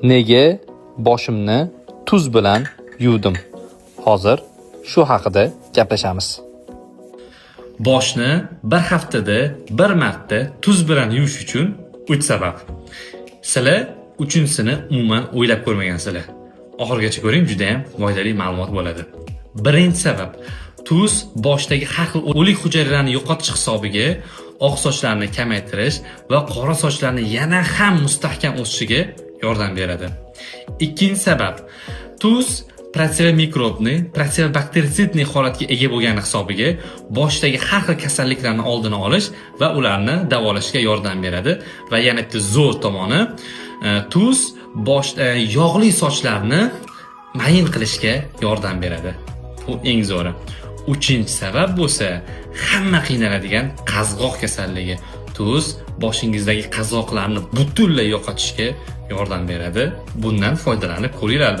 Nega boshimni tuz bilan yuvdim? Hozir shu haqida gaplashamiz. Boshni bir haftada bir marta tuz bilan yuvish uchun 3 sabab. Sizlar uchinchisini umuman o'ylab ko'rmagansizlar. Oxirigacha ko'ring, juda ham foydali ma'lumot bo'ladi. Birinchi sabab, tuz boshdagi har xil o'lik hujayralarni yo'qotish hisobiga oq sochlarni kamaytirish va qora sochlarni yana ham mustahkam o'sishiga yordam beradi. Ikkinchi sabab, tuz protseva mikrobni, protseva bakterisidni holatga ega bo'lgani hisobiga boshdagi har xil kasalliklarni oldini olish va ularni davolashga yordam beradi. Va yana bitta zo'r tomoni, tuz boshda yog'li sochlarni mayin qilishga yordam beradi. Bu eng zo'ri. Uchinchi sabab bo'lsa, hamma qiynaladigan qazg'oq kasalligi. Tuz boshingizdagi qazg'oqlarni butunlay yo'qotishga yordam beradi. Bundan foydalanib ko'ringlar albatta.